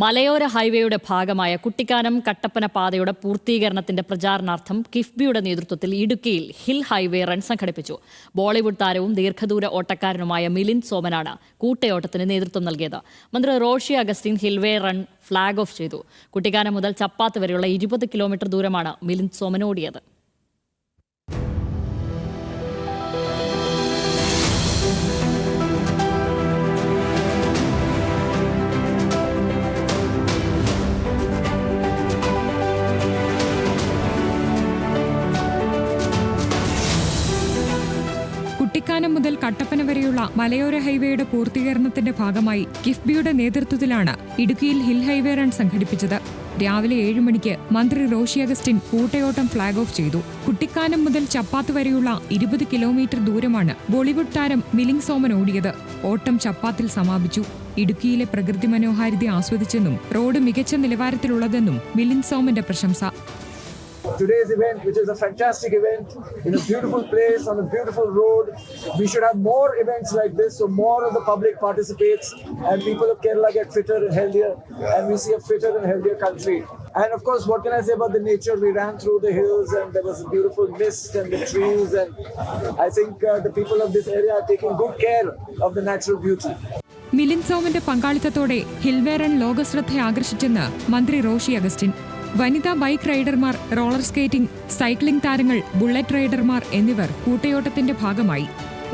മലയോര ഹൈവേയുടെ ഭാഗമായ കുട്ടിക്കാനം കട്ടപ്പന പാതയുടെ പൂർത്തീകരണത്തിന്റെ പ്രചാരണാർത്ഥം കിഫ്ബിയുടെ നേതൃത്വത്തിൽ ഇടുക്കിയിൽ ഹിൽ ഹൈവേ റൺ സംഘടിപ്പിച്ചു. ബോളിവുഡ് താരവും ദീർഘദൂര ഓട്ടക്കാരനുമായ മിലിന്ദ് സോമനാണ് കൂട്ടയോട്ടത്തിന് നേതൃത്വം നൽകിയത്. മന്ത്രി Roshy Augustine hill way run flag off ചെയ്തു. കുട്ടിക്കാനം മുതൽ ചപ്പാത്ത് വരെയുള്ള 20 കിലോമീറ്റർ ദൂരമാണ് മിലിന്ദ് സോമൻ ഓടിയത്. കുട്ടിക്കാനം മുതൽ കട്ടപ്പന വരെയുള്ള മലയോര ഹൈവേയുടെ പൂർത്തീകരണത്തിന്റെ ഭാഗമായി കിഫ്ബിയുടെ നേതൃത്വത്തിലാണ് ഇടുക്കിയിൽ ഹിൽ ഹൈവേ റൺ സംഘടിപ്പിച്ചത്. രാവിലെ 7 മണിക്ക് മന്ത്രി റോഷി അഗസ്റ്റിൻ കൂട്ടയോട്ടം ഫ്ളാഗ് ഓഫ് ചെയ്തു. കുട്ടിക്കാനം മുതൽ ചപ്പാത്ത് വരെയുള്ള 20 കിലോമീറ്റർ ദൂരമാണ് ബോളിവുഡ് താരം മിലിന്ദ് സോമൻ ഓടിയത്. ഓട്ടം ചപ്പാത്തിൽ സമാപിച്ചു. ഇടുക്കിയിലെ പ്രകൃതി മനോഹാരിത ആസ്വദിച്ചെന്നും റോഡ് മികച്ച നിലവാരത്തിലുള്ളതെന്നും മിലിന്ദ് സോമന്റെ പ്രശംസ. Today's event, which is a fantastic event in a beautiful place on a beautiful road, we should have more events like this so more of the public participates and people of Kerala get fitter and healthier, and we see a fitter and healthier country. And of course, what can I say about the nature? We ran through the hills and there was a beautiful mist and the trees, and I think the people of this area are taking good care of the natural beauty. Milind സോമന്റെ പങ്കാളിത്തത്തോടെ ഹിൽവേ run ലോകശ്രദ്ധ ആകർഷിച്ചെന്ന് മന്ത്രി Roshy Augustine. വനിതാ bike റൈഡർമാർ, roller skating, cycling താരങ്ങൾ, bullet റൈഡർമാർ എന്നിവർ കൂട്ടയോട്ടത്തിന്റെ ഭാഗമായി.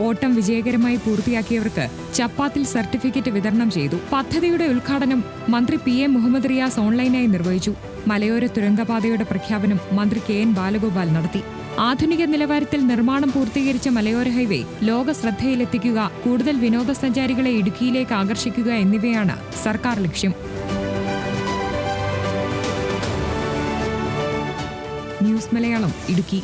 ഓട്ടം വിജയകരമായി പൂർത്തിയാക്കിയവർക്ക് ചപ്പാത്തിൽ certificate വിതരണം ചെയ്തു. പദ്ധതിയുടെ ഉദ്ഘാടനം മന്ത്രി PM മുഹമ്മദ് റിയാസ് ഓൺലൈനായി നിർവഹിച്ചു. മലയോര തുരങ്കപാതയുടെ പ്രഖ്യാപനം മന്ത്രി KN ബാലഗോപാൽ നടത്തി. ആധുനിക നിലവാരത്തിൽ നിർമ്മാണം പൂർത്തീകരിച്ച മലയോര ഹൈവേ ലോക ശ്രദ്ധയിലെത്തിക്കുക, കൂടുതൽ വിനോദസഞ്ചാരികളെ ഇടുക്കിയിലേക്ക് ആകർഷിക്കുക എന്നിവയാണ് സർക്കാർ ലക്ഷ്യം. ന്യൂസ് മലയാളം, ഇടുക്കി.